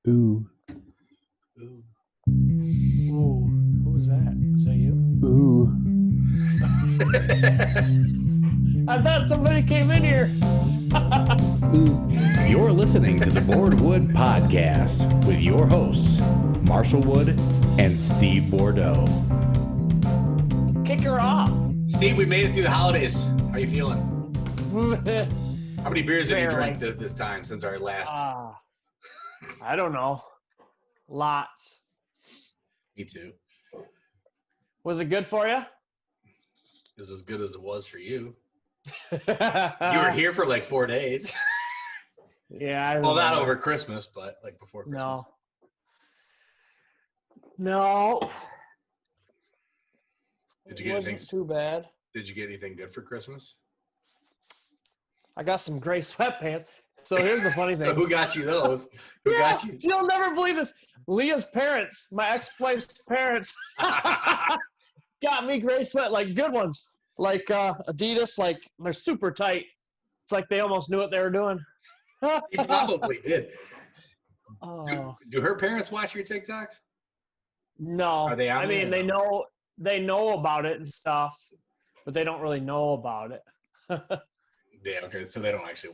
Ooh. Ooh. Ooh, who was that? Was that you? Ooh. I thought somebody came in here. You're listening to the BourdWood podcast with your hosts, Marshall Wood and Steve Bordeaux. Kick her off. Steve, we made it through the holidays. How are you feeling? How many beers have you drank this time since our last? I don't know. Lots. Me too. Was it good for you? It's as good as it was for you. You were here for like 4 days. Yeah. Well, not over Christmas, but like before Christmas. No. Did you get anything too bad? Did you get anything good for Christmas? I got some gray sweatpants. So here's the funny thing. So who got you those? Who got you? You'll never believe this. Leah's parents, my ex-wife's parents, got me gray sweat, like good ones, like Adidas, like they're super tight. It's like they almost knew what they were doing. He probably did. Oh. Do her parents watch your TikToks? No. Are they on I mean, there? they know about it and stuff, but they don't really know about it. Yeah, okay, so they don't actually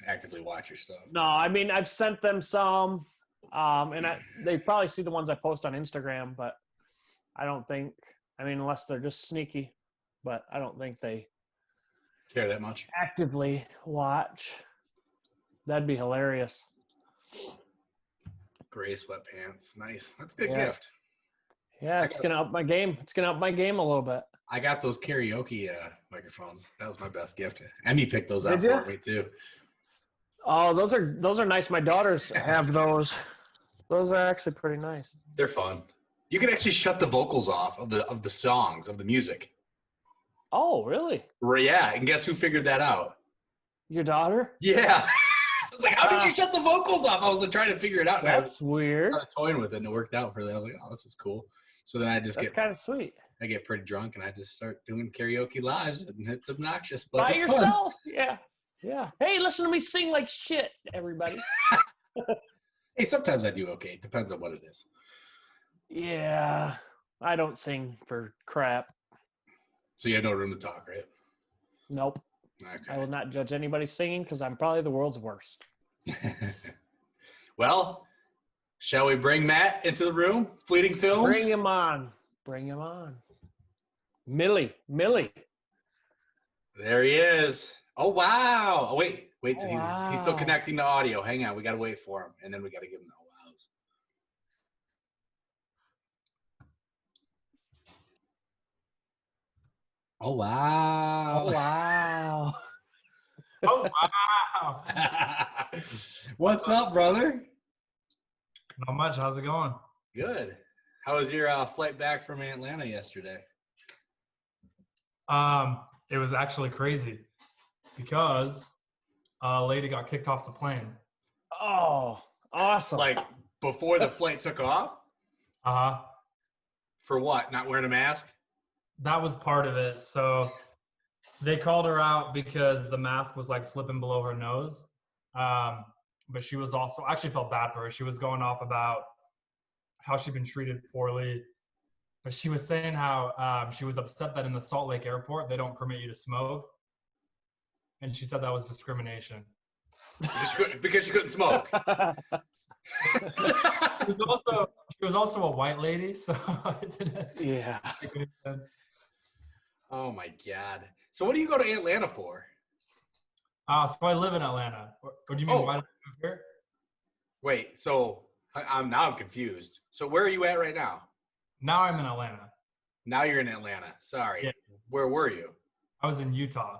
actively watch your stuff. No, I mean, I've sent them some, and they probably see the ones I post on Instagram, but I don't think, unless they're just sneaky, but I don't think they care that much. Actively watch. That'd be hilarious. Gray sweatpants. Nice. That's a good gift. Yeah, it's going to up my game. It's going to up my game a little bit. I got those karaoke microphones. That was my best gift. Emmy picked those out for me too. Oh, those are nice. My daughters have those. Those are actually pretty nice. They're fun. You can actually shut the vocals off of the songs, of the music. Oh, really? Yeah, and guess who figured that out? Your daughter? Yeah. I was like, how did you shut the vocals off? I was like, trying to figure it out. That's weird. I was toying with it, and it worked out for them. I was like, oh, this is cool. So then that's kind of sweet. I get pretty drunk, and I just start doing karaoke lives, and it's obnoxious. But by it's yourself? Fun. Yeah. Hey, listen to me sing like shit, everybody. Hey, sometimes I do okay. It depends on what it is. Yeah. I don't sing for crap. So you have no room to talk, right? Nope. Okay. I will not judge anybody singing because I'm probably the world's worst. Well, shall we bring Matt into the room? FleetingFilms? Bring him on. Millie. There he is. Oh, wow. Oh, wait. Oh, he's still connecting to audio. Hang on. We got to wait for him, and then we got to give him the wows. Oh, wow. Oh, wow. Oh, wow. What's up, brother? Not much. How's it going? Good. How was your flight back from Atlanta yesterday? It was actually crazy because a lady got kicked off the plane. Oh, awesome. Like before the flight took off? Uh-huh. For what? Not wearing a mask? That was part of it. So they called her out because the mask was like slipping below her nose. But she was also, I actually felt bad for her. She was going off about how she'd been treated poorly. But she was saying how she was upset that in the Salt Lake airport, they don't permit you to smoke. And she said that was discrimination. Because she couldn't smoke. She was also a white lady, so it didn't make any sense. Oh my God. So what do you go to Atlanta for? So I live in Atlanta. What do you mean, why do you live here? Wait, so I'm confused. So where are you at right now? Now I'm in Atlanta. Now you're in Atlanta. Sorry. Yeah. Where were you? I was in Utah.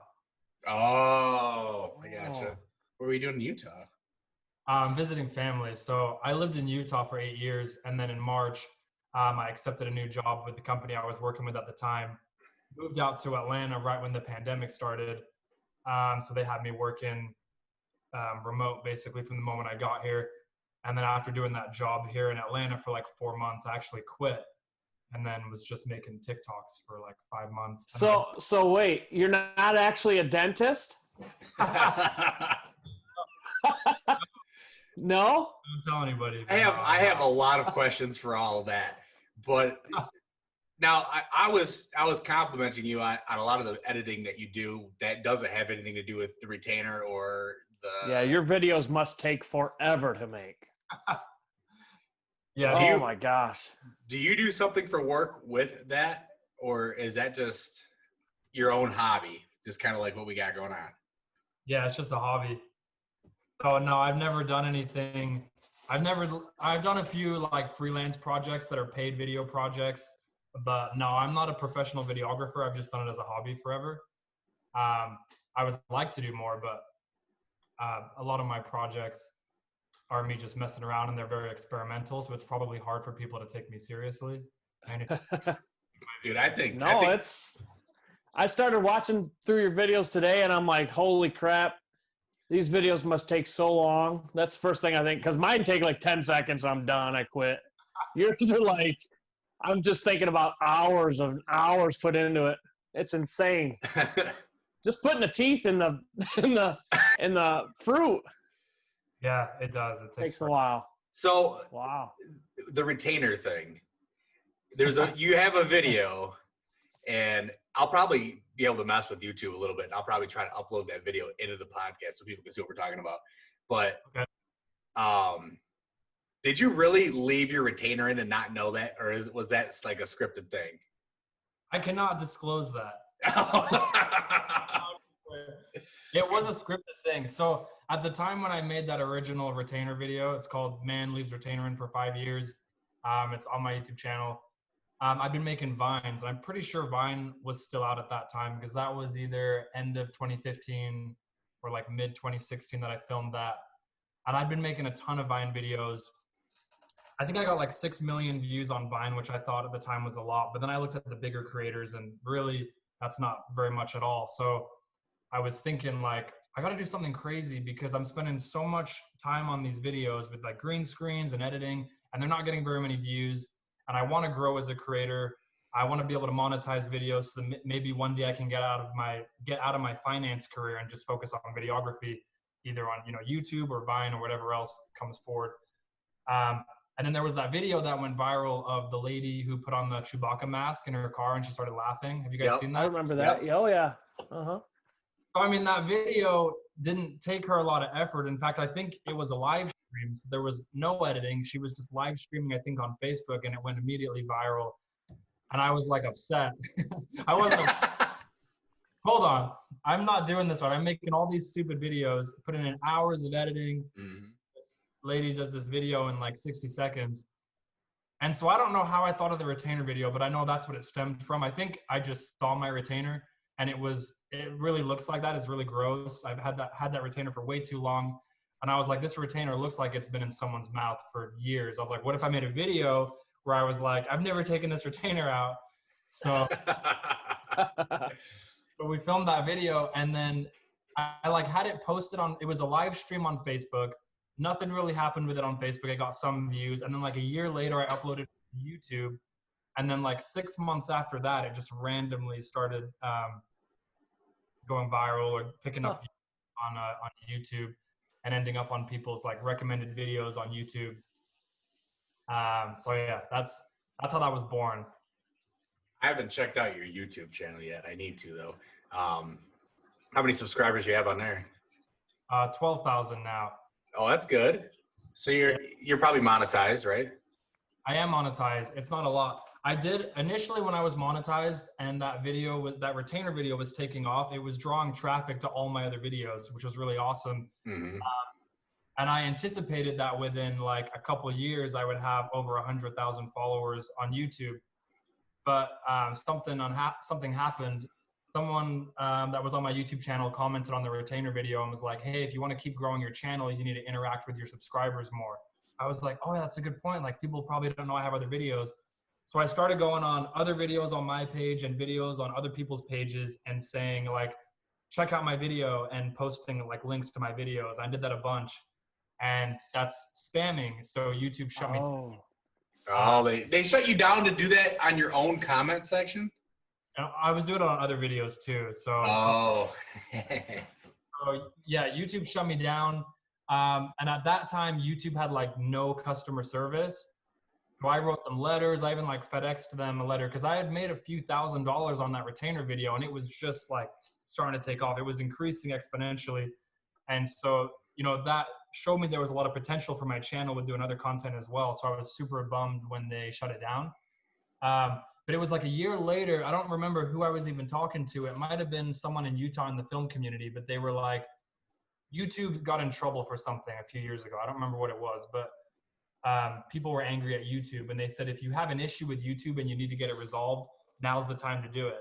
Oh, I gotcha. What were you doing in Utah? I'm visiting family. So I lived in Utah for 8 years. And then in March, I accepted a new job with the company I was working with at the time. Moved out to Atlanta right when the pandemic started. So they had me working remote basically from the moment I got here. And then after doing that job here in Atlanta for like 4 months, I actually quit. And then was just making TikToks for like 5 months. So wait, you're not actually a dentist? No? Don't tell anybody. I have a lot of questions for all of that, but now I was complimenting you on a lot of the editing that you do that doesn't have anything to do with the retainer or the. Yeah, your videos must take forever to make. Yeah. Oh my gosh. Do you do something for work with that, or is that just your own hobby? Just kind of like what we got going on. Yeah, it's just a hobby. So no, I've never done anything. I've done a few like freelance projects that are paid video projects, but no, I'm not a professional videographer. I've just done it as a hobby forever. I would like to do more, but a lot of my projects are me just messing around, and they're very experimental, so it's probably hard for people to take me seriously. Dude, I think I started watching through your videos today, and I'm like, holy crap, these videos must take so long. That's the first thing I think, because mine take like 10 seconds, I'm done, I quit. Yours are like, I'm just thinking about hours put into it. It's insane. Just putting the teeth in the fruit. Yeah, it does. It takes a while. So wow, the retainer thing. You have a video, and I'll probably be able to mess with YouTube a little bit. I'll probably try to upload that video into the podcast so people can see what we're talking about. But did you really leave your retainer in and not know that, or was that like a scripted thing? I cannot disclose that. It was a scripted thing. So at the time when I made that original retainer video, it's called Man Leaves Retainer in for 5 years. It's on my YouTube channel. I've been making Vines, and I'm pretty sure Vine was still out at that time because that was either end of 2015 or like mid 2016 that I filmed that. And I'd been making a ton of Vine videos. I think I got like 6 million views on Vine, which I thought at the time was a lot. But then I looked at the bigger creators, and really that's not very much at all. So I was thinking like, I got to do something crazy because I'm spending so much time on these videos with like green screens and editing, and they're not getting very many views. And I want to grow as a creator. I want to be able to monetize videos so that maybe one day I can get out of my finance career and just focus on videography, either on YouTube or Vine or whatever else comes forward. And then there was that video that went viral of the lady who put on the Chewbacca mask in her car and she started laughing. Have you guys seen that? I remember that. Yep. Oh yeah. Uh-huh. So, I mean, that video didn't take her a lot of effort. In fact, I think it was a live stream. There was no editing. She was just live streaming, I think, on Facebook, and it went immediately viral. And I was like upset. I wasn't. Hold on. I'm not doing this right. I'm making all these stupid videos, putting in hours of editing. Mm-hmm. This lady does this video in like 60 seconds. And so I don't know how I thought of the retainer video, but I know that's what it stemmed from. I think I just saw my retainer, and it really looks like that. It's really gross. I've had that retainer for way too long. And I was like, this retainer looks like it's been in someone's mouth for years. I was like, what if I made a video where I was like, I've never taken this retainer out. So but we filmed that video, and then I like had it posted it was a live stream on Facebook. Nothing really happened with it on Facebook. I got some views. And then like a year later, I uploaded it to YouTube. And then like 6 months after that, it just randomly started going viral or picking up on YouTube and ending up on people's like recommended videos on YouTube. So yeah, that's how that was born. I haven't checked out your YouTube channel yet. I need to though. How many subscribers do you have on there? 12,000 now. Oh, that's good. So you're probably monetized, right? I am monetized. It's not a lot. I did initially when I was monetized, and that retainer video was taking off. It was drawing traffic to all my other videos, which was really awesome. Mm-hmm. And I anticipated that within like a couple of years, I would have over 100,000 followers on YouTube. But something happened. Someone that was on my YouTube channel commented on the retainer video and was like, hey, if you want to keep growing your channel, you need to interact with your subscribers more. I was like, oh, yeah, that's a good point. Like, people probably don't know I have other videos. So I started going on other videos on my page and videos on other people's pages and saying, like, check out my video and posting, like, links to my videos. I did that a bunch. And that's spamming. So YouTube shut me down. Oh, they shut you down to do that on your own comment section? I was doing it on other videos, too. So, so yeah, YouTube shut me down. And at that time, YouTube had like no customer service. So I wrote them letters. I even like FedExed them a letter because I had made a few $1,000s on that retainer video, and it was just like starting to take off. It was increasing exponentially. And so, you know, that showed me there was a lot of potential for my channel with doing other content as well. So I was super bummed when they shut it down. But it was like a year later, I don't remember who I was even talking to. It might have been someone in Utah in the film community, but they were like, YouTube got in trouble for something a few years ago. I don't remember what it was, but people were angry at YouTube, and they said, if you have an issue with YouTube and you need to get it resolved, now's the time to do it.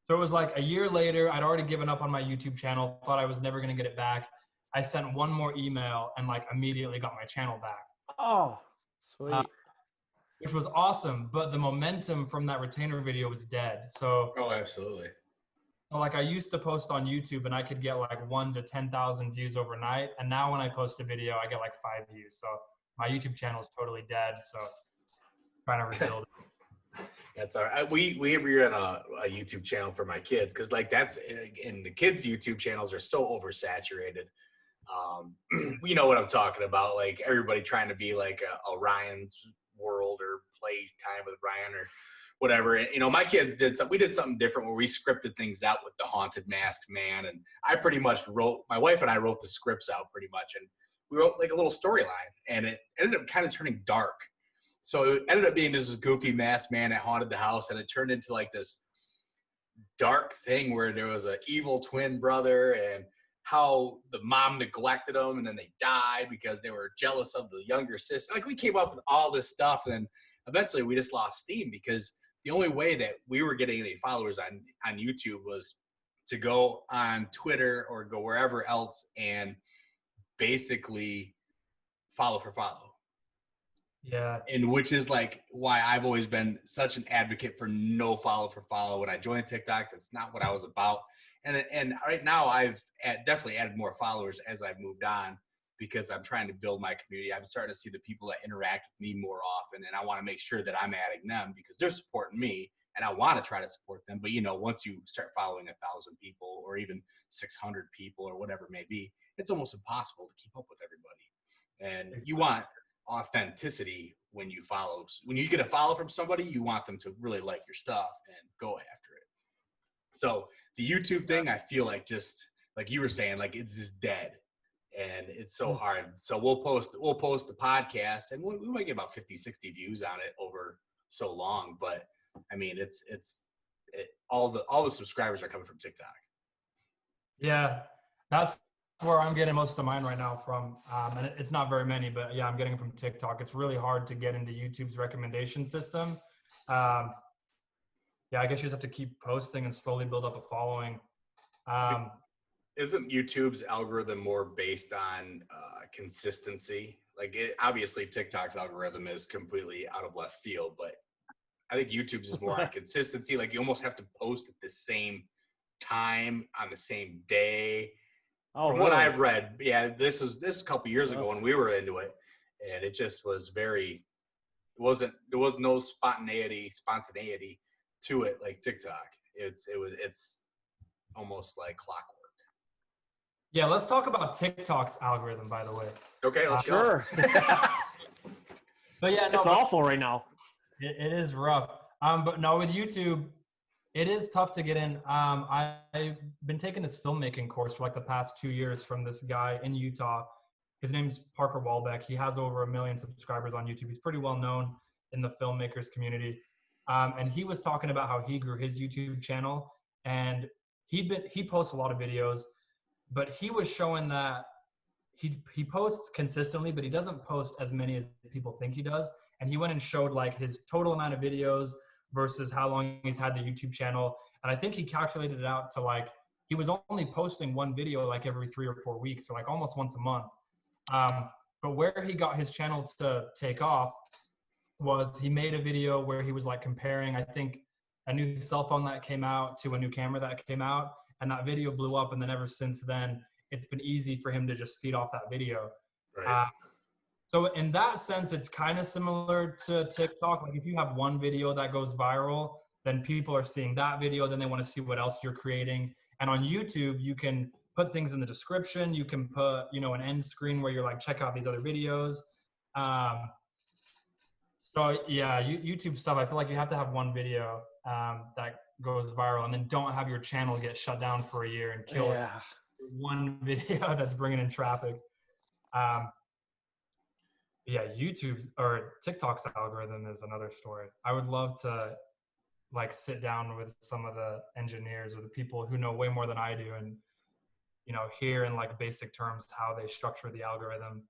So it was like a year later, I'd already given up on my YouTube channel, thought I was never going to get it back. I sent one more email and like immediately got my channel back. Oh, sweet. Which was awesome, but the momentum from that retainer video was dead. So, Oh, absolutely. like I used to post on YouTube and I could get like 1 to 10,000 views overnight. And now when I post a video, I get like 5 views. So my YouTube channel is totally dead. So trying to rebuild it. That's all right. We ran a YouTube channel for my kids because like that's and the kids' YouTube channels are so oversaturated. You know what I'm talking about? Like everybody trying to be like a Ryan's World or Play Time with Ryan or whatever. You know, my kids we did something different where we scripted things out with the haunted masked man, and I pretty much my wife and I wrote the scripts out pretty much, and we wrote like a little storyline, and it ended up kind of turning dark. So it ended up being this goofy masked man that haunted the house, and it turned into like this dark thing where there was an evil twin brother and how the mom neglected them, and then they died because they were jealous of the younger sister. Like we came up with all this stuff, and then eventually we just lost steam because the only way that we were getting any followers on YouTube was to go on Twitter or go wherever else and basically follow for follow. Yeah. And which is like why I've always been such an advocate for no follow for follow. When I joined TikTok, that's not what I was about. And right now I've definitely added more followers as I've moved on because I'm trying to build my community. I'm starting to see the people that interact with me more often, and I want to make sure that I'm adding them because they're supporting me, and I want to try to support them. But, you know, once you start following 1,000 people or even 600 people or whatever it may be, it's almost impossible to keep up with everybody. And you want authenticity when you follow. When you get a follow from somebody, you want them to really like your stuff and go after it. So the YouTube thing, I feel like just like you were saying, like it's just dead and it's so hard. So we'll post the podcast and we might get about 50, 60 views on it over so long. But I mean, all the subscribers are coming from TikTok. Yeah, that's where I'm getting most of mine right now from. And it's not very many, but yeah, I'm getting it from TikTok. It's really hard to get into YouTube's recommendation system. Yeah, I guess you just have to keep posting and slowly build up a following. Isn't YouTube's algorithm more based on consistency? Like obviously TikTok's algorithm is completely out of left field, but I think YouTube's is more on consistency. Like you almost have to post at the same time on the same day. Oh, From really? what I've read, yeah, this is a couple years ago when we were into it, and it just was there was no spontaneity to it like TikTok. It's almost like clockwork. Yeah, let's talk about TikTok's algorithm, by the way. Okay, let's go. Sure. But yeah, no, It's awful right now. It is rough. But no, with YouTube, it is tough to get in. I've been taking this filmmaking course for like the past 2 years from this guy in Utah. His name's Parker Walbeck. He has over 1 million subscribers on YouTube. He's pretty well known in the filmmakers community. And he was talking about how he grew his YouTube channel, and he posts a lot of videos, but he was showing that he posts consistently, but he doesn't post as many as people think he does. And he went and showed like his total amount of videos versus how long he's had the YouTube channel. And I think he calculated it out to like, he was only posting one video like every 3 or 4 weeks, or like almost once a month. But where he got his channel to take off was he made a video where he was like comparing, I think, a new cell phone that came out to a new camera that came out. And that video blew up. And then ever since then, it's been easy for him to just feed off that video. Right. So in that sense, it's kind of similar to TikTok. Like if you have one video that goes viral, then people are seeing that video, then they want to see what else you're creating. And on YouTube, you can put things in the description. You can put, an end screen where you're like, check out these other videos. So yeah, YouTube stuff, I feel like you have to have one video that goes viral, and then don't have your channel get shut down for a year and kill one video that's bringing in traffic. Yeah, YouTube's or TikTok's algorithm is another story. I would love to like sit down with some of the engineers or the people who know way more than I do, and hear in like basic terms how they structure the algorithm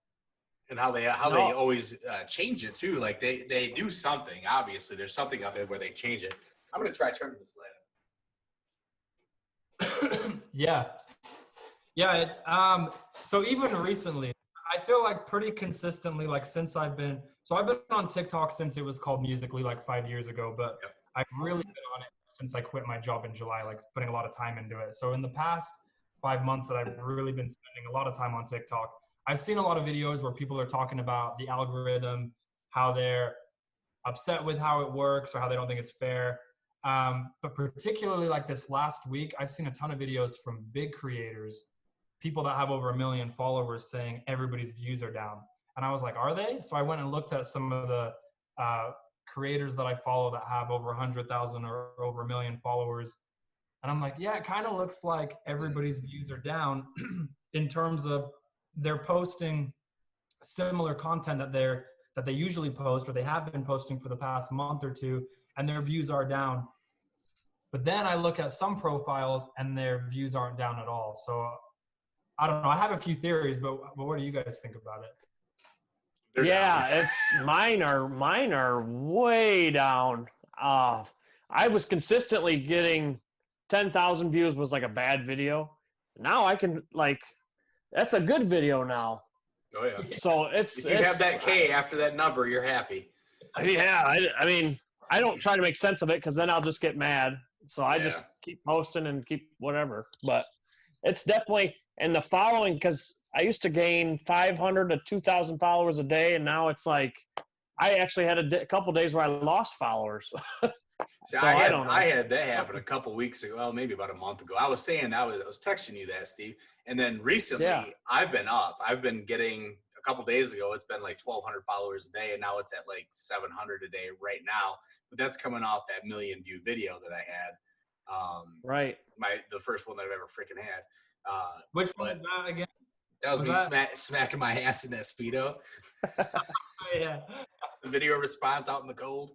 and how they always change it too. Like they do something. Obviously, there's something out there where they change it. I'm gonna try turning this light. Yeah. So even recently, I feel like pretty consistently, like since I've been on TikTok since it was called Musical.ly like 5 years ago, but I've really been on it since I quit my job in July, like putting a lot of time into it. So in the past 5 months that I've really been spending a lot of time on TikTok, I've seen a lot of videos where people are talking about the algorithm, how they're upset with how it works or how they don't think it's fair. But particularly like this last week, I've seen a ton of videos from big creators, people that have over 1 million followers saying everybody's views are down. And I was like, are they? So I went and looked at some of the creators that I follow that have over 100,000 or over 1 million followers. And I'm like, yeah, it kind of looks like everybody's views are down in terms of they're posting similar content that they usually post or they have been posting for the past month or two, and their views are down. But then I look at some profiles and their views aren't down at all. So I don't know. I have a few theories, but what do you guys think about it? Mine are way down. I was consistently getting 10,000 views was like a bad video. Now I can that's a good video now. Oh yeah. So if you have that K after that number, you're happy. Yeah, I mean, I don't try to make sense of it because then I'll just get mad. So I just keep posting and keep whatever. But it's definitely in the following, because I used to gain 500 to 2,000 followers a day, and now it's like I actually had a couple days where I lost followers. See, so I had that happen a couple weeks ago. Well, maybe about a month ago. I was saying I was texting you that, Steve. And then recently, I've been up. I've been getting a couple days ago. It's been like 1,200 followers a day, and now it's at like 700 a day right now. But that's coming off that 1 million view video that I had. Right. The first one that I've ever freaking had. Which one was that again? That was me smacking my ass in that Speedo. Yeah. The video response out in the cold.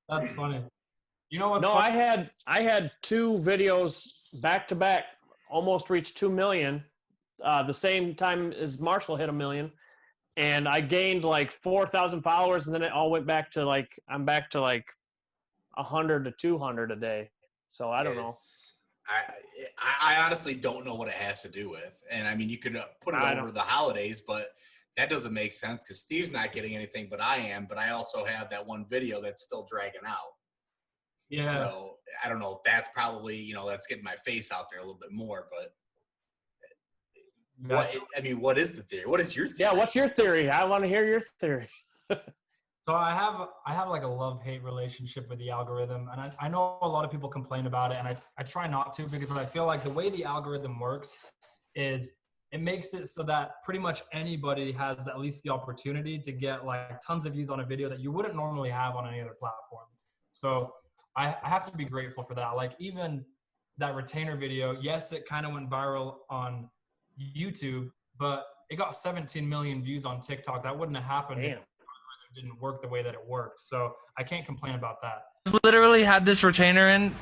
That's funny. You know what's No, funny? I had 2 videos back to back almost reached 2 million the same time as Marshall hit 1 million, and I gained like 4,000 followers, and then it all went back to I'm back to 100 to 200 a day. So I don't know. I honestly don't know what it has to do with. And I mean, you could put it over the holidays, but that doesn't make sense because Steve's not getting anything, but I am. But I also have that one video that's still dragging out. Yeah. So I don't know if that's probably, that's getting my face out there a little bit more. But what is the theory? What is your theory? Yeah, what's your theory? I want to hear your theory. So I have like a love-hate relationship with the algorithm, and I know a lot of people complain about it, and I try not to, because I feel like the way the algorithm works is it makes it so that pretty much anybody has at least the opportunity to get like tons of views on a video that you wouldn't normally have on any other platform. So I have to be grateful for that. Like even that retainer video, yes, it kind of went viral on YouTube, but it got 17 million views on TikTok. That wouldn't have happened if it didn't work the way that it worked. So I can't complain about that. Literally had this retainer in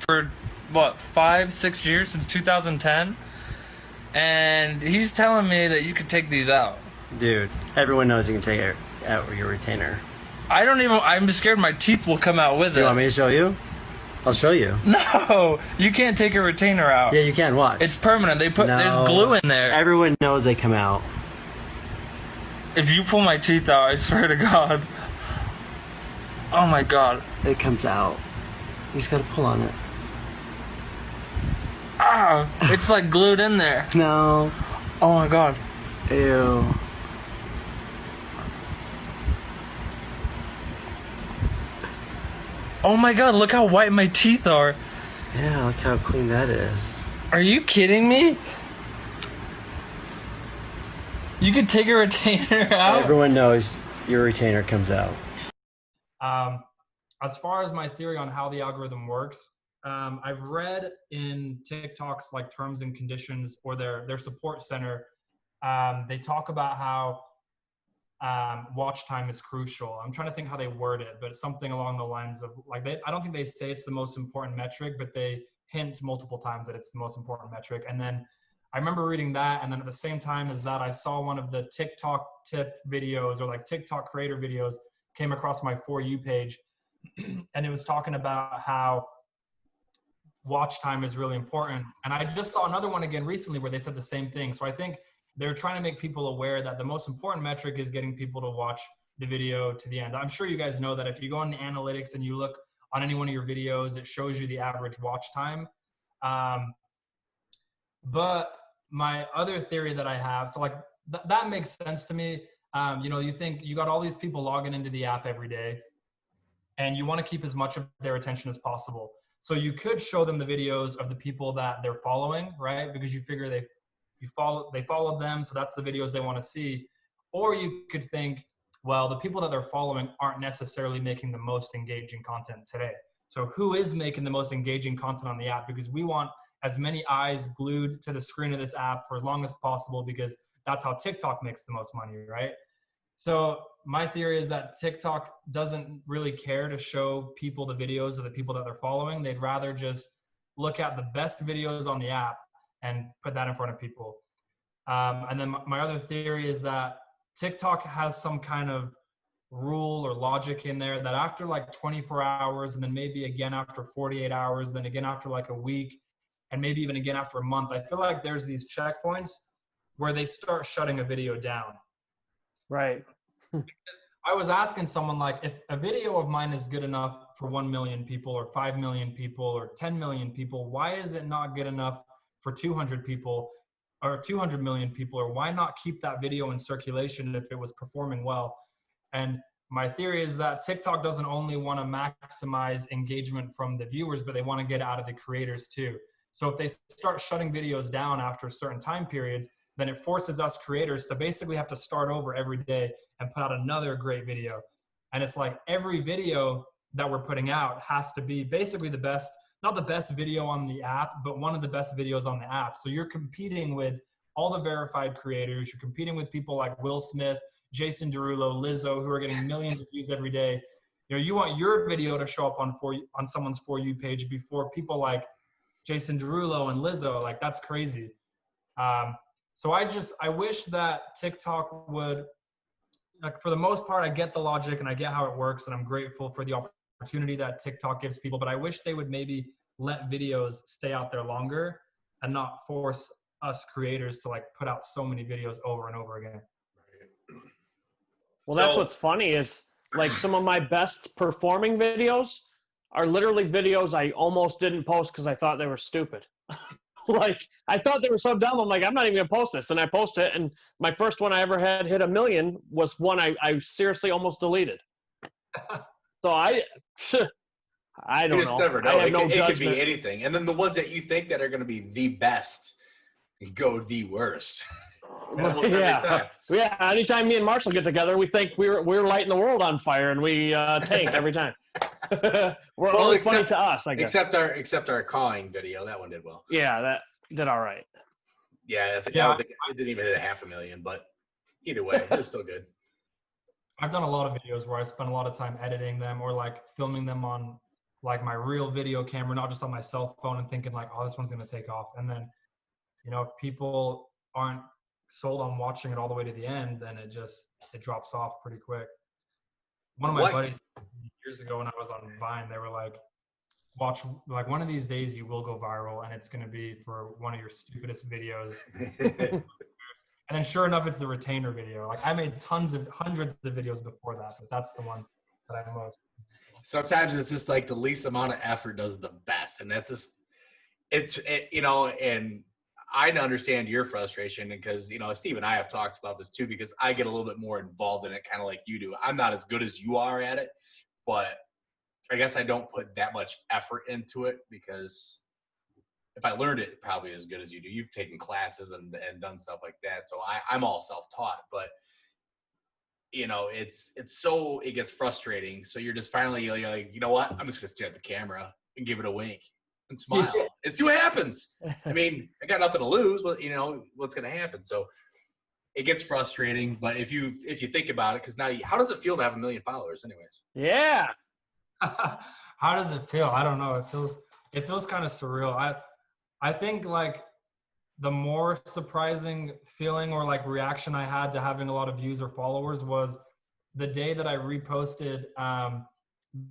for 5-6 years, since 2010, and he's telling me that you could take these out. Dude, everyone knows you can take out your retainer. I'm scared my teeth will come out with it. Do you want me to show you? I'll show you. No, you can't take a retainer out. Yeah, you can. Watch. It's permanent. There's glue in there. Everyone knows they come out. If you pull my teeth out, I swear to God. Oh my God. It comes out. You just gotta pull on it. Ah, it's like glued in there. No. Oh my God. Ew. Oh my God, look how white my teeth are. Yeah, look how clean that is. Are you kidding me? You could take a retainer out? Everyone knows your retainer comes out. As far as my theory on how the algorithm works, I've read in TikTok's like terms and conditions or their support center, they talk about how watch time is crucial. I'm trying to think how they word it, but it's something along the lines of like I don't think they say it's the most important metric, but they hint multiple times that it's the most important metric. And then I remember reading that, and then at the same time as that, I saw one of the TikTok tip videos or like TikTok creator videos came across my For You page, and it was talking about how watch time is really important. And I just saw another one again recently where they said the same thing. So I think they're trying to make people aware that the most important metric is getting people to watch the video to the end. I'm sure you guys know that if you go into analytics and you look on any one of your videos, it shows you the average watch time. But my other theory that I have, so like that makes sense to me. You know, you think you got all these people logging into the app every day and you want to keep as much of their attention as possible. So you could show them the videos of the people that they're following, right? Because you figure they followed them, so that's the videos they want to see. Or you could think, well, the people that they're following aren't necessarily making the most engaging content today. So who is making the most engaging content on the app? Because we want as many eyes glued to the screen of this app for as long as possible, because that's how TikTok makes the most money, right? So my theory is that TikTok doesn't really care to show people the videos of the people that they're following. They'd rather just look at the best videos on the app and put that in front of people. And then my other theory is that TikTok has some kind of rule or logic in there that after like 24 hours, and then maybe again after 48 hours, then again after like a week, and maybe even again after a month, I feel like there's these checkpoints where they start shutting a video down. Right. I was asking someone, like, if a video of mine is good enough for 1 million people or 5 million people or 10 million people, why is it not good enough for 200 people or 200 million people? Or why not keep that video in circulation if it was performing well? And my theory is that TikTok doesn't only want to maximize engagement from the viewers, but they want to get out of the creators too. So if they start shutting videos down after certain time periods, then it forces us creators to basically have to start over every day and put out another great video. And it's like every video that we're putting out has to be basically the best, not the best video on the app, but one of the best videos on the app. So you're competing with all the verified creators. You're competing with people like Will Smith, Jason Derulo, Lizzo, who are getting millions of views every day. You know, you want your video to show up on someone's For You page before people like Jason Derulo and Lizzo. Like, that's crazy. So I wish that TikTok would, like, for the most part, I get the logic and I get how it works, and I'm grateful for the opportunity that TikTok gives people, but I wish they would maybe let videos stay out there longer and not force us creators to like put out so many videos over and over again. Well, that's what's funny is like some of my best performing videos are literally videos I almost didn't post because I thought they were stupid. Like, I thought they were so dumb. I'm like, I'm not even gonna post this. Then I post it, and my first one I ever had hit 1 million was one I seriously almost deleted. So I don't know. You just never know. I have no It could judgment. be anything. And then the ones that you think that are going to be the best go the worst. Almost every time. Yeah. Anytime me and Marshall get together, we think we're lighting the world on fire, and we tank every time. We're only funny to us, I guess. Except our cawing video, that one did well. Yeah, that did all right. Yeah, I think it didn't even hit 500,000, but either way, it was still good. I've done a lot of videos where I spent a lot of time editing them or like filming them on like my real video camera, not just on my cell phone, and thinking like, oh, this one's gonna take off. And then, you know, if people aren't sold on watching it all the way to the end, then it drops off pretty quick. One of my buddies years ago when I was on Vine, they were like, watch, like, one of these days you will go viral and it's going to be for one of your stupidest videos. And then sure enough, it's the retainer video. Like, I made hundreds of videos before that, but that's the one that I most. Sometimes it's just like the least amount of effort does the best. And that's just, you know, and I understand your frustration because, you know, Steve and I have talked about this too, because I get a little bit more involved in it, kind of like you do. I'm not as good as you are at it, but I guess I don't put that much effort into it because if I learned it probably as good as you do. You've taken classes and done stuff like that. So I'm all self-taught, but you know, it gets frustrating. So you're just finally you're like, you know what? I'm just gonna stare at the camera and give it a wink and smile and see what happens. I mean, I got nothing to lose, but you know what's gonna happen. So it gets frustrating, but if you think about it, because now how does it feel to have 1 million followers, anyways? Yeah. How does it feel? I don't know. It feels kind of surreal. I think like the more surprising feeling or like reaction I had to having a lot of views or followers was the day that I reposted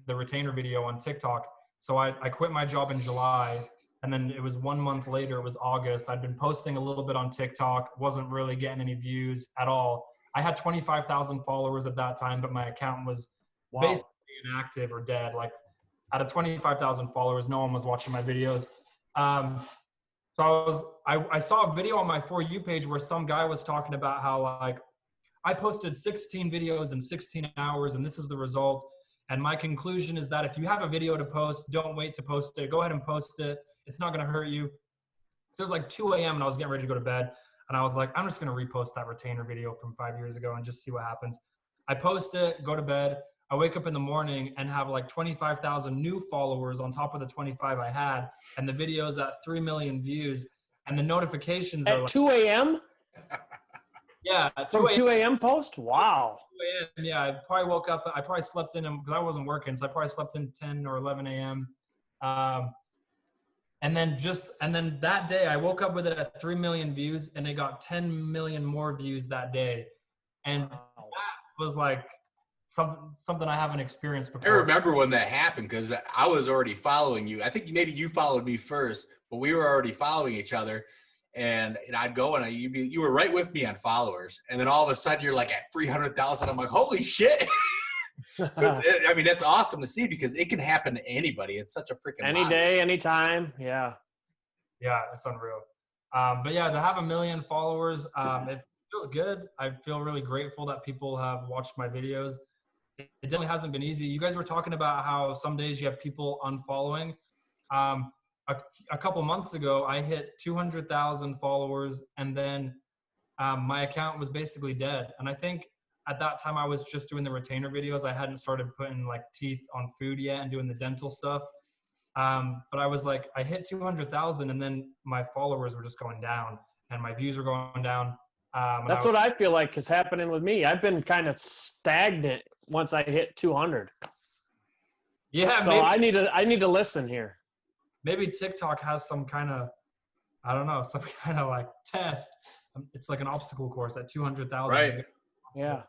the retainer video on TikTok. So I quit my job in July, and then it was 1 month later, it was August. I'd been posting a little bit on TikTok, wasn't really getting any views at all. I had 25,000 followers at that time, but my account was basically inactive or dead. Like out of 25,000 followers, no one was watching my videos. So I saw a video on my For You page where some guy was talking about how like I posted 16 videos in 16 hours and this is the result. And my conclusion is that if you have a video to post, don't wait to post it. Go ahead and post it. It's not going to hurt you. So it was like 2 a.m. and I was getting ready to go to bed. And I was like, I'm just going to repost that retainer video from 5 years ago and just see what happens. I post it, go to bed. I wake up in the morning and have like 25,000 new followers on top of the 25 I had. And the video's at 3 million views. And the notifications are At like, 2 a.m.? Yeah. At From 2 a.m. post? Wow. 2 a.m. Yeah, I probably woke up. I probably slept in because I wasn't working. So I probably slept in 10 or 11 a.m. And then that day I woke up with it at 3 million views and it got 10 million more views that day. And that was like something I haven't experienced before. I remember when that happened because I was already following you. I think maybe you followed me first, but we were already following each other. And I'd go and you were right with me on followers. And then all of a sudden you're like at 300,000. I'm like, holy shit. I mean, that's awesome to see because it can happen to anybody. It's such a freaking any day, anytime. Yeah. Yeah, it's unreal. But yeah, to have 1 million followers, it feels good. I feel really grateful that people have watched my videos. It definitely hasn't been easy. You guys were talking about how some days you have people unfollowing. A couple months ago, I hit 200,000 followers, and then my account was basically dead. And I think at that time I was just doing the retainer videos. I hadn't started putting like teeth on food yet and doing the dental stuff. But I was like, I hit 200,000, and then my followers were just going down, and my views were going down. That's what I feel like is happening with me. I've been kind of stagnant once I hit 200. Yeah. So maybe, I need to listen here. Maybe TikTok has some kind of, I don't know, some kind of like test. It's like an obstacle course at 200,000. Right. Yeah.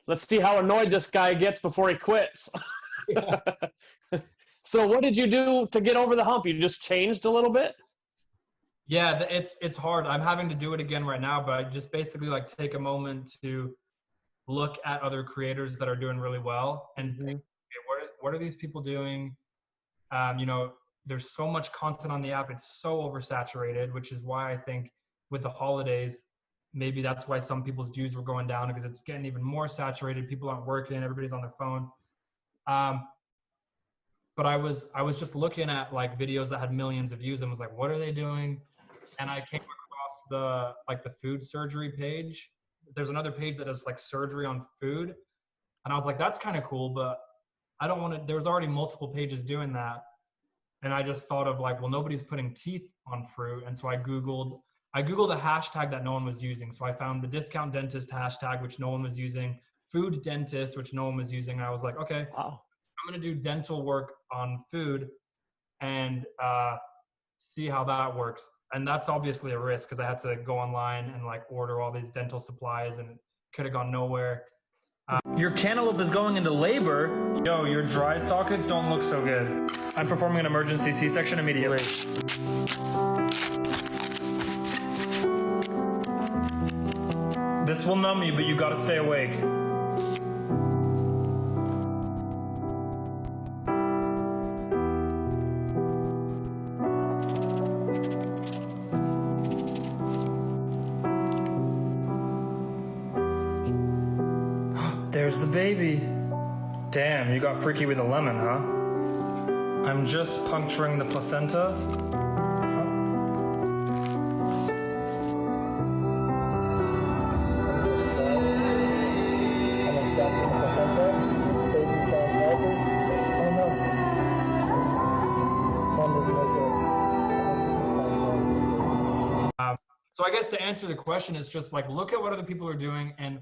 Let's see how annoyed this guy gets before he quits. Yeah. So what did you do to get over the hump? You just changed a little bit? Yeah, it's hard. I'm having to do it again right now, but I just basically like take a moment to look at other creators that are doing really well and think, okay, what are these people doing? You know, there's so much content on the app. It's so oversaturated, which is why I think with the holidays, maybe that's why some people's views were going down because it's getting even more saturated. People aren't working. Everybody's on their phone. But I was just looking at like videos that had millions of views and was like, what are they doing? And I came across the food surgery page. There's another page that does like surgery on food. And I was like, that's kind of cool, but I don't want to, there's already multiple pages doing that. And I just thought of like, well, nobody's putting teeth on fruit. And so I Googled a hashtag that no one was using. So I found the discount dentist hashtag, which no one was using, food dentist, which no one was using. And I was like, okay, wow. I'm going to do dental work on food and see how that works. And that's obviously a risk because I had to go online and like order all these dental supplies and could have gone nowhere. Your cantaloupe is going into labor. Yo, your dry sockets don't look so good. I'm performing an emergency C-section immediately. This will numb you, but you gotta stay awake. There's the baby. Damn, you got freaky with a lemon, huh? I'm just puncturing the placenta. Oh. So I guess to answer the question, it's just like, look at what other people are doing. And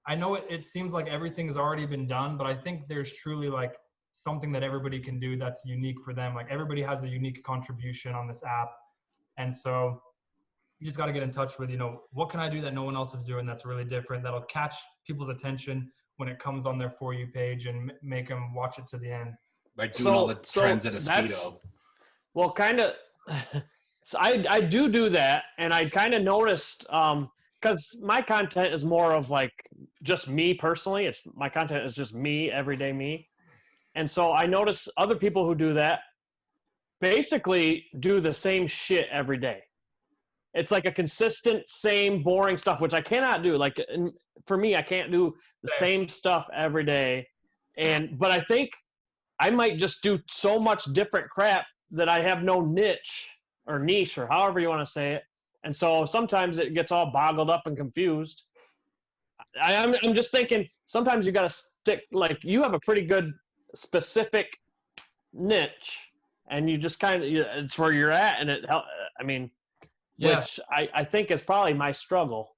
I know it seems like everything has already been done, but I think there's truly like something that everybody can do that's unique for them. Like everybody has a unique contribution on this app. And so you just got to get in touch with, what can I do that no one else is doing that's really different, that'll catch people's attention when it comes on their For You page and make them watch it to the end. Like doing all the trends at a Speedo. Well, kind of. So I do that, and I kind of noticed because my content is more of like just me personally. My content is just me, everyday me, and so I notice other people who do that basically do the same shit every day. It's like a consistent, same, boring stuff, which I cannot do. Like for me, I can't do the same stuff every day, but I think I might just do so much different crap that I have no niche or however you want to say it. And so sometimes it gets all boggled up and confused. I'm just thinking sometimes you got to stick, like you have a pretty good specific niche and you just kind of, it's where you're at. And which I think is probably my struggle.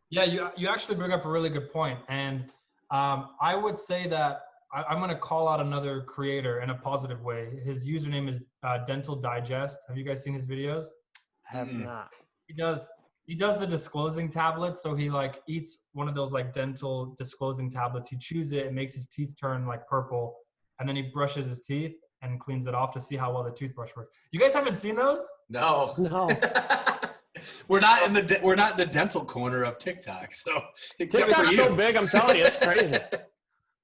Yeah, you actually bring up a really good point. And I would say that I'm going to call out another creator in a positive way. His username is Dental Digest. Have you guys seen his videos? I have not. He does the disclosing tablets. So he like eats one of those like dental disclosing tablets. He chews it, it makes his teeth turn like purple, and then he brushes his teeth and cleans it off to see how well the toothbrush works. You guys haven't seen those? No. We're not in the dental corner of TikTok. So TikTok's so big, I'm telling you, it's crazy.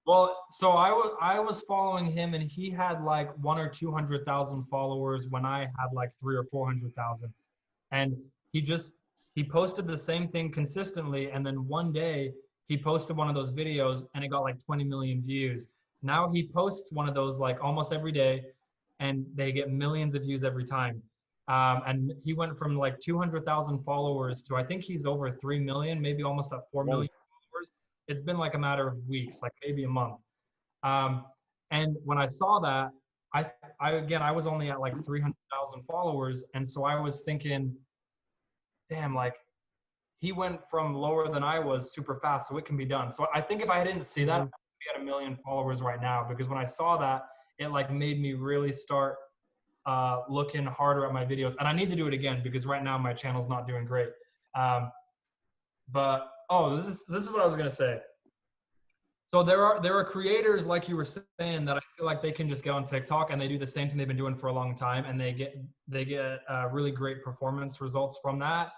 Well, so I was following him, and he had like 100,000 or 200,000 followers when I had like 300,000 or 400,000, and he posted the same thing consistently, and then one day he posted one of those videos, and it got like 20 million views. Now he posts one of those like almost every day, and they get millions of views every time. And he went from like 200,000 followers to I think he's over 3 million, maybe almost at 4 million. It's been like a matter of weeks, like maybe a month. And when I saw that, I was only at like 300,000 followers. And so I was thinking, damn, like he went from lower than I was super fast. So it can be done. So I think if I didn't see that, I'd be at 1 million followers right now, because when I saw that, it like made me really start looking harder at my videos. And I need to do it again because right now my channel's not doing great. This is what I was gonna say. So there are creators like you were saying that I feel like they can just get on TikTok and they do the same thing they've been doing for a long time, and they get really great performance results from that.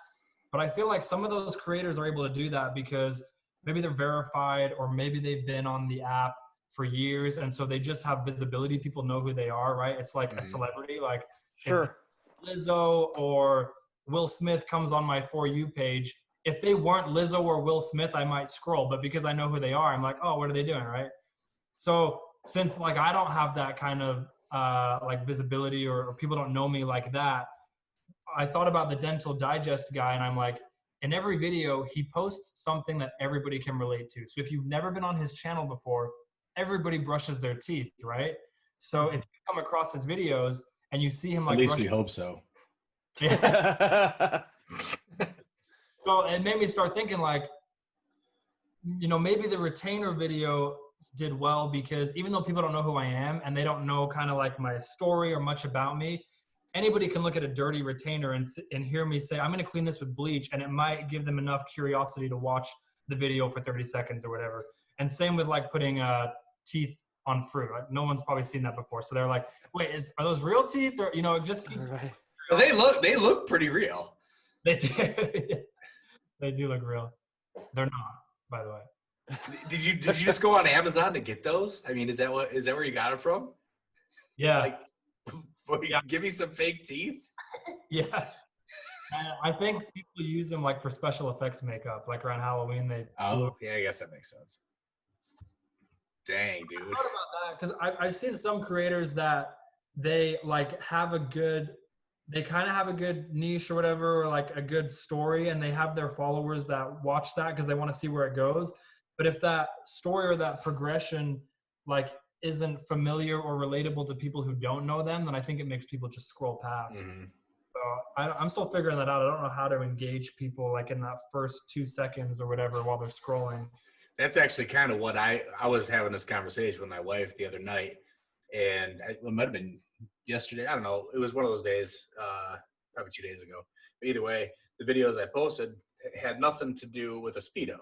But I feel like some of those creators are able to do that because maybe they're verified, or maybe they've been on the app for years, and so they just have visibility. People know who they are, right? It's like a celebrity. Like sure, if Lizzo or Will Smith comes on my For You page, if they weren't Lizzo or Will Smith, I might scroll, but because I know who they are, I'm like, oh, what are they doing, right? So since like I don't have that kind of like visibility, or people don't know me like that, I thought about the Dental Digest guy, and I'm like, in every video, he posts something that everybody can relate to. So if you've never been on his channel before, everybody brushes their teeth, right? So if you come across his videos and you see him like, at least we hope so. Yeah. So it made me start thinking like, maybe the retainer video did well because even though people don't know who I am and they don't know kind of like my story or much about me, anybody can look at a dirty retainer and hear me say, I'm going to clean this with bleach, and it might give them enough curiosity to watch the video for 30 seconds or whatever. And same with like putting teeth on fruit. Like, no one's probably seen that before. So they're like, wait, are those real teeth? Or, it just keeps. Because they look pretty real. They do. They do look real. They're not, by the way. Did you just go on Amazon to get those? I mean, is that where you got it from? Yeah. Like, give me some fake teeth. Yeah. And I think people use them like for special effects makeup, like around Halloween. Yeah, I guess that makes sense. Dang, dude. I thought about that because I've seen some creators that they like they kind of have a good niche or whatever, or like a good story, and they have their followers that watch that because they want to see where it goes. But if that story or that progression like isn't familiar or relatable to people who don't know them, then I think it makes people just scroll past. So I'm still figuring that out. I don't know how to engage people like in that first 2 seconds or whatever while they're scrolling. That's actually kind of what I was having this conversation with my wife the other night, and it might have been yesterday. I don't know. It was one of those days, probably 2 days ago. But either way, the videos I posted had nothing to do with a Speedo,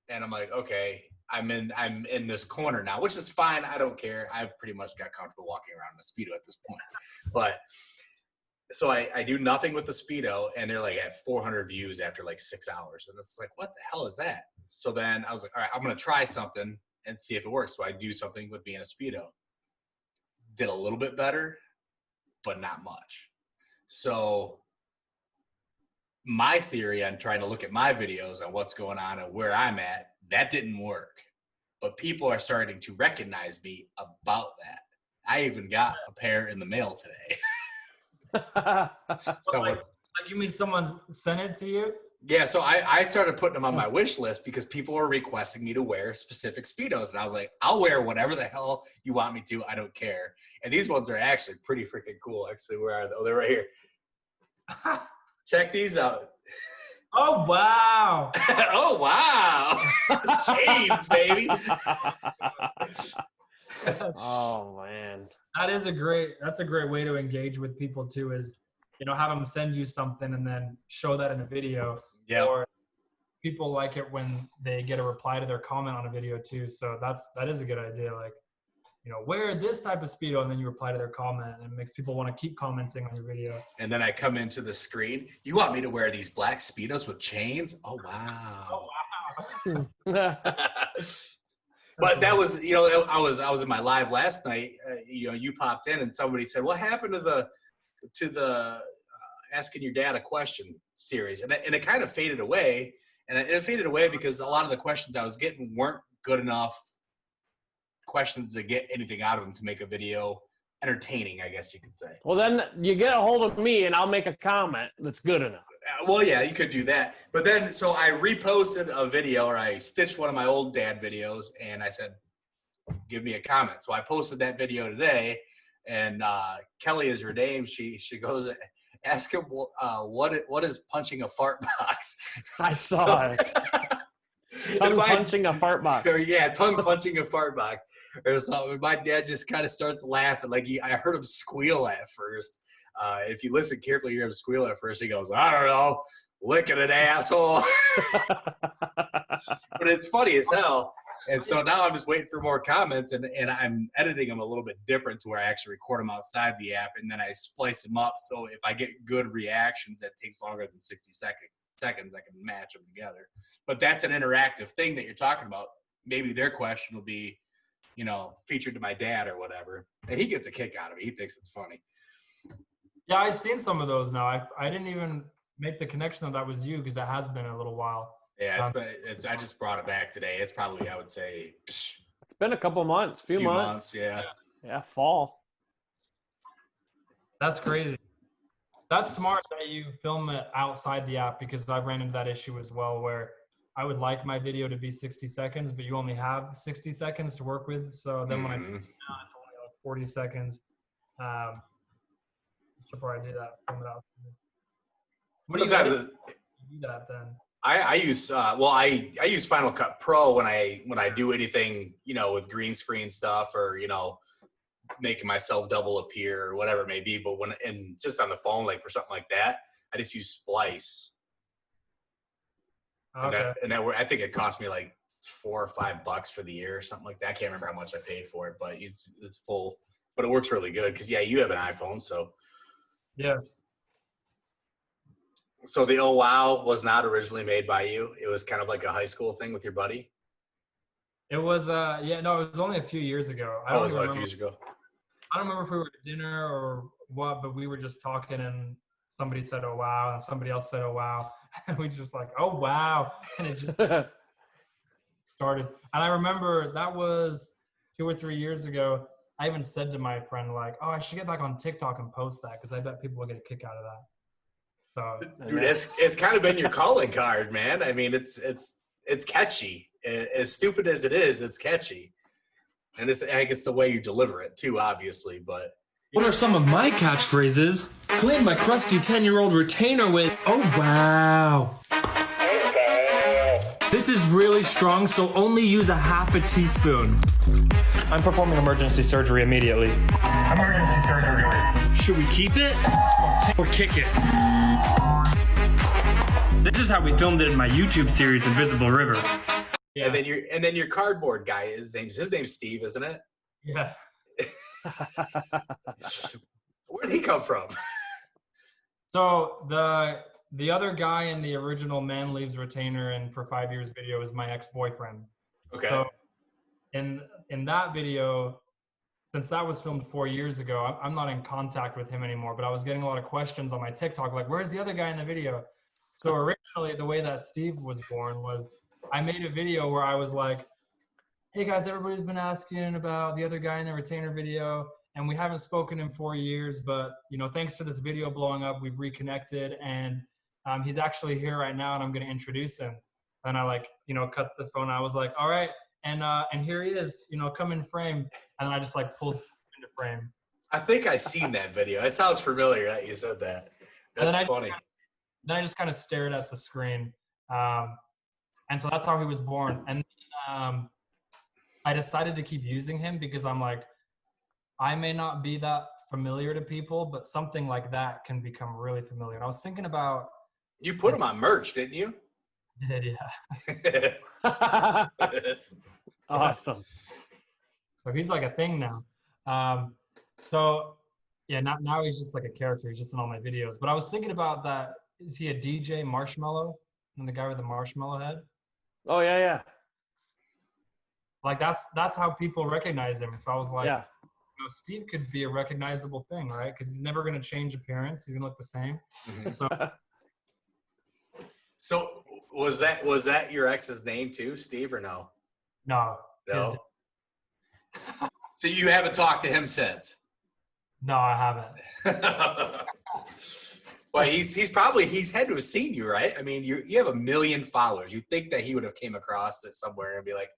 and I'm like, okay, I'm in this corner now, which is fine. I don't care. I've pretty much got comfortable walking around in a Speedo at this point, but. So I do nothing with the Speedo, and they're like at 400 views after like 6 hours. And it's like, what the hell is that? So then I was like, all right, I'm going to try something and see if it works. So I do something with being a Speedo. Did a little bit better, but not much. So my theory on trying to look at my videos on what's going on and where I'm at, that didn't work. But people are starting to recognize me about that. I even got a pair in the mail today. So like you mean someone sent it to you? Yeah, so I started putting them on my wish list because people were requesting me to wear specific Speedos. And I was like, I'll wear whatever the hell you want me to. I don't care. And these ones are actually pretty freaking cool. Actually, where are they? Oh, they're right here. Check these out. Oh, wow. Oh, wow. Chains, baby. Oh man. That's a great way to engage with people too, is, have them send you something and then show that in a video. Yeah. Or people like it when they get a reply to their comment on a video too. So that is a good idea. Like, wear this type of Speedo, and then you reply to their comment, and it makes people want to keep commenting on your video. And then I come into the screen. You want me to wear these black Speedos with chains? Oh, wow. Oh, wow. But that was, I was in my live last night. You popped in and somebody said, "What happened to the asking your dad a question series?" And it kind of faded away. And it faded away because a lot of the questions I was getting weren't good enough questions to get anything out of them to make a video entertaining, I guess you could say. Well, then you get a hold of me, and I'll make a comment that's good enough. Well, yeah, you could do that. But then, so I reposted a video, or I stitched one of my old dad videos, and I said, give me a comment. So I posted that video today, and Kelly is her name. She goes, ask him what is punching a fart box. I saw it. Tongue punching a fart box. Yeah, tongue punching a fart box or something. My dad just kind of starts laughing. Like I heard him squeal at first. If you listen carefully, you hear him squeal at first. He goes, I don't know, licking an asshole. But it's funny as hell. And so now I'm just waiting for more comments, and I'm editing them a little bit different to where I actually record them outside the app, and then I splice them up. So if I get good reactions that takes longer than 60 seconds, I can match them together. But that's an interactive thing that you're talking about. Maybe their question will be, featured to my dad or whatever. And he gets a kick out of it. He thinks it's funny. Yeah, I've seen some of those now. I didn't even make the connection that was you, because that has been a little while. Yeah, I just brought it back today. It's probably, I would say, it's been a couple months, few months. Yeah. Yeah, fall. That's crazy. That's smart that you film it outside the app, because I've ran into that issue as well, where I would like my video to be 60 seconds, but you only have 60 seconds to work with. So then when I do it now, it's only like 40 seconds. Should probably do that. Film it out. What do you do that then? I use I use Final Cut Pro when I do anything, with green screen stuff, or making myself double appear or whatever it may be. But and just on the phone, like for something like that, I just use Splice. Okay. And I think it cost me like $4 or $5 for the year or something like that. I can't remember how much I paid for it, but it's full. But it works really good because you have an iPhone, so yeah. So the Oh Wow was not originally made by you. It was kind of like a high school thing with your buddy. It was it was only a few years ago. It was a few years ago. I don't remember if we were at dinner or what, but we were just talking, and somebody said "Oh wow," and somebody else said "Oh wow," and we just like "Oh wow," and it just started. And I remember that was 2 or 3 years ago. I even said to my friend, like, "Oh, I should get back on TikTok and post that, because I bet people will get a kick out of that." So, dude, it's kind of been your calling card, man. I mean, it's catchy. As stupid as it is, it's catchy, and I guess the way you deliver it too, obviously. But what are some of my catchphrases? clean my crusty 10-year-old retainer with. Oh, wow. This is really strong, so only use a half a teaspoon. I'm performing emergency surgery immediately. Emergency surgery. Should we keep it or kick it? This is how we filmed it in my YouTube series, Invisible River. Yeah. And then your cardboard guy, his name's Steve, isn't it? Yeah. Where did he come from? So the other guy in the original Man Leaves Retainer and for 5 years video is my ex-boyfriend. Okay. So in that video, since that was filmed 4 years ago, I'm not in contact with him anymore, but I was getting a lot of questions on my TikTok, like, where's the other guy in the video? So originally the way that Steve was born was I made a video where I was like, hey guys, everybody's been asking about the other guy in the retainer video, and we haven't spoken in 4 years, but thanks to this video blowing up, we've reconnected, and he's actually here right now, and I'm gonna introduce him. And I cut the phone. I was like, all right, and here he is, come in frame, and then I just pulled Steve into frame. I think I seen that video. It sounds familiar that you said that. That's funny. Then I just kind of stared at the screen, and so that's how he was born. And I decided to keep using him because I'm like, I may not be that familiar to people, but something like that can become really familiar. And I was thinking about. You put him on merch, didn't you? Did, yeah. Awesome. So he's like a thing now. So yeah, now he's just like a character. He's just in all my videos. But I was thinking about that. Is he a DJ Marshmallow? And the guy with the marshmallow head? Oh yeah. Like that's how people recognize him. So I was like, yeah. Steve could be a recognizable thing, right? Because he's never going to change appearance. He's going to look the same. Mm-hmm. So was that your ex's name too, Steve, or no? No. No. So you haven't talked to him since? No, I haven't. Well, he's had to have seen you, right? I mean, you have 1 million followers. You'd think that he would have came across it somewhere and be like,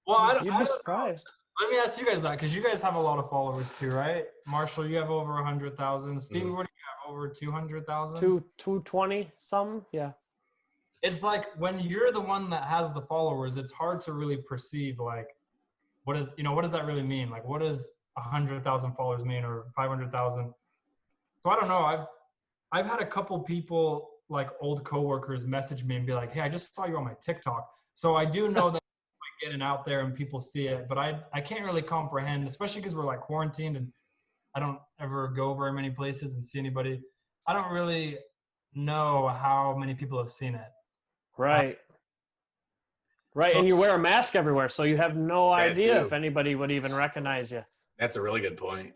well, you'd be surprised. Let me ask you guys that, because you guys have a lot of followers too, right? Marshall, you have over 100,000. Steve, what do you have? Over 200,000? 220 some, yeah. It's like when you're the one that has the followers, it's hard to really perceive what does that really mean? Like, what does 100,000 followers mean, or 500,000? So I don't know. I've had a couple people, like old coworkers, message me and be like, hey, I just saw you on my TikTok. So I do know that getting out there and people see it, but I can't really comprehend, especially because we're quarantined and I don't ever go very many places and see anybody. I don't really know how many people have seen it. Right. Right. And you wear a mask everywhere, so you have no idea if anybody would even recognize you. That's a really good point.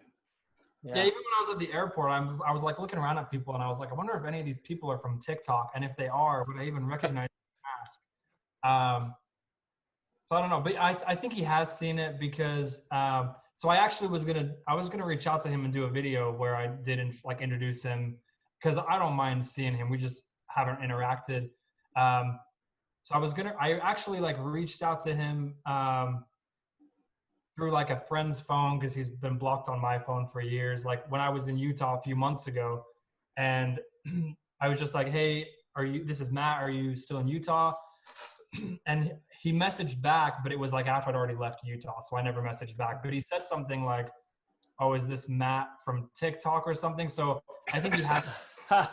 Yeah, even when I was at the airport, I was looking around at people and I was like, I wonder if any of these people are from TikTok, and if they are, would I even recognize the mask? So I don't know, but I think he has seen it because so I actually was gonna reach out to him and do a video where I did introduce him, because I don't mind seeing him. We just haven't interacted. So I actually reached out to him through a friend's phone, because he's been blocked on my phone for years. Like when I was in Utah a few months ago, and I was just like, hey, this is Matt, are you still in Utah? And he messaged back, but it was after I'd already left Utah, so I never messaged back. But he said something like, oh, is this Matt from TikTok or something? So I think he has. I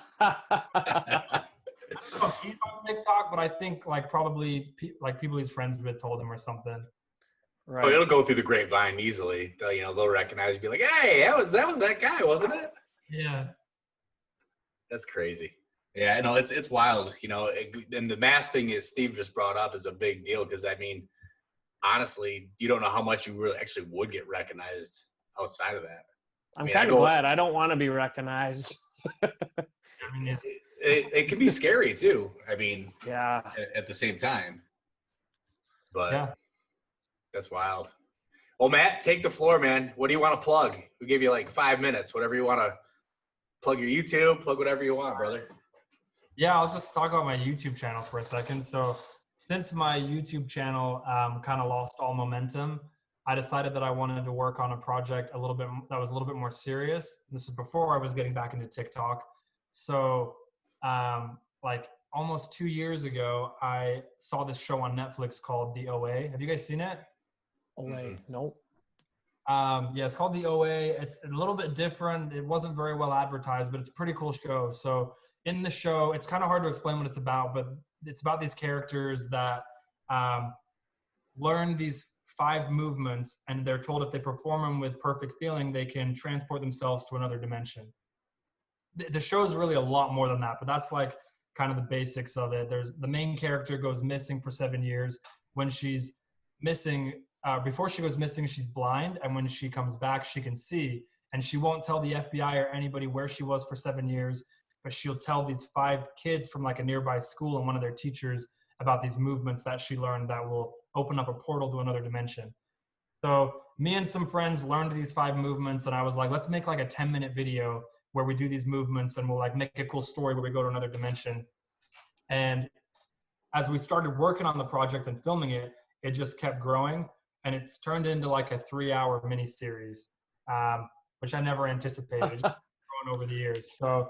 don't know if he's on TikTok, but I think probably people he's friends with told him or something. Right. Oh, it'll go through the grapevine easily. They'll recognize and be like, hey, that was that guy, wasn't it? Yeah. That's crazy. Yeah, no, it's wild, and the mask thing is Steve just brought up is a big deal, because I mean, honestly, you don't know how much you really actually would get recognized outside of that. I'm kind of glad. I don't want to be recognized. I mean, it can be scary too. I mean, yeah, at the same time, but yeah, that's wild. Well, Matt, take the floor, man. What do you want to plug? We give you 5 minutes, whatever you want to plug. Your YouTube, plug whatever you want, brother. Yeah, I'll just talk about my YouTube channel for a second. So since my YouTube channel kind of lost all momentum, I decided that I wanted to work on a project that was a little bit more serious. This is before I was getting back into TikTok. So like almost 2 years ago, I saw this show on Netflix called The OA. Have you guys seen it? OA, nope. Yeah, it's called The OA. It's a little bit different. It wasn't very well advertised, but it's a pretty cool show. So in the show, it's kind of hard to explain what it's about, but it's about these characters that learn these 5 movements, and they're told if they perform them with perfect feeling, they can transport themselves to another dimension. The show is really a lot more than that, but that's like kind of the basics of it. There's the main character goes missing for 7 years. When she's missing, before she goes missing, she's blind, and when she comes back, she can see, and she won't tell the FBI or anybody where she was for 7 years, but she'll tell these 5 kids from like a nearby school and one of their teachers about these movements that she learned that will open up a portal to another dimension. So me and some friends learned these 5 movements, and I was like, let's make like a 10-minute video where we do these movements, and we'll like make a cool story where we go to another dimension. And as we started working on the project and filming it, it just kept growing, and it's turned into like a 3-hour mini series, which I never anticipated. It's grown over the years. So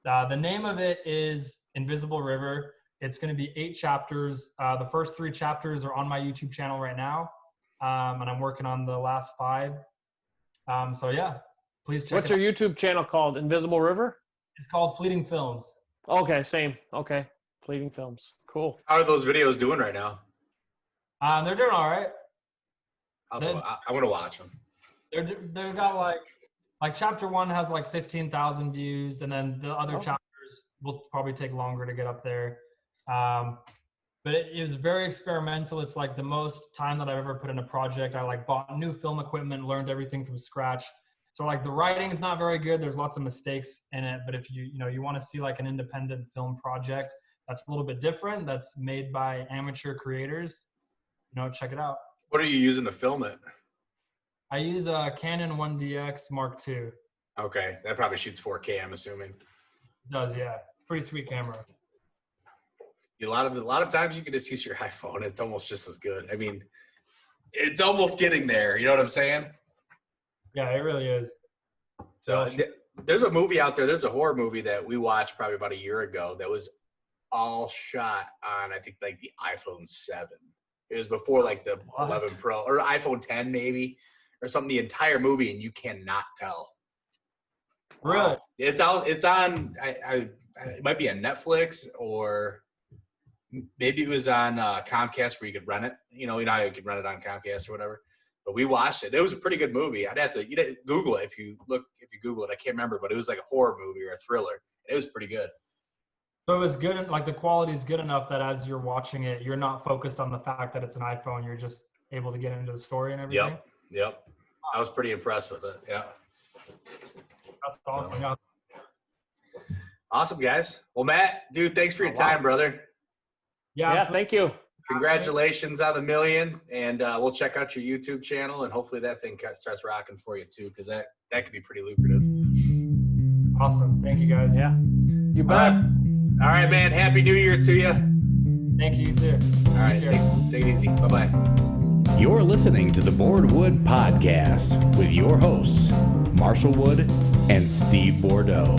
the name of it is Invisible River. It's going to be 8 chapters. The first 3 chapters are on my YouTube channel right now, and I'm working on the last 5. So yeah, please check. What's your YouTube channel called? Invisible River? It's called Fleeting Films. Okay, same. Okay, Fleeting Films. Cool. How are those videos doing right now? They're doing all right. I want to watch them. They've got like chapter 1 has like 15,000 views, and then the other chapters will probably take longer to get up there. But it was very experimental. It's like the most time that I've ever put in a project. I like bought new film equipment, learned everything from scratch. So like the writing is not very good. There's lots of mistakes in it. But if you want to see like an independent film project that's a little bit different, that's made by amateur creators, check it out. What are you using to film it? I use a Canon 1DX Mark II. Okay, that probably shoots 4K, I'm assuming. It does, yeah. It's a pretty sweet camera. A lot of times you can just use your iPhone. It's almost just as good. I mean, it's almost getting there. You know what I'm saying? Yeah, it really is. So there's a movie out there. There's a horror movie that we watched probably about a year ago that was all shot on, I think, like the iPhone 7. It was before like the 11 Pro or iPhone 10 maybe or something, the entire movie, and you cannot tell. Really? It's out. It's on, it might be on Netflix, or maybe it was on Comcast where you could rent it. You know how you could rent it on Comcast or whatever. But we watched it. It was a pretty good movie. You'd Google it if you Google it. I can't remember, but it was like a horror movie or a thriller. It was pretty good. So it was good, like the quality is good enough that as you're watching it, you're not focused on the fact that it's an iPhone. You're just able to get into the story and everything. Yep. I was pretty impressed with it. Yeah. That's awesome. Yeah. Awesome, guys. Well, Matt, dude, thanks for your time, brother. Yeah, thank you. Congratulations on the 1 million, and we'll check out your YouTube channel, and hopefully that thing starts rocking for you too, because that could be pretty lucrative. Awesome. Thank you, guys. Yeah. You bet. All right, man. Happy New Year to you. Thank you, you too. All right. Take it easy. Bye-bye. You're listening to the BourdWood Podcast with your hosts, Marshall Wood and Steve Bordeaux.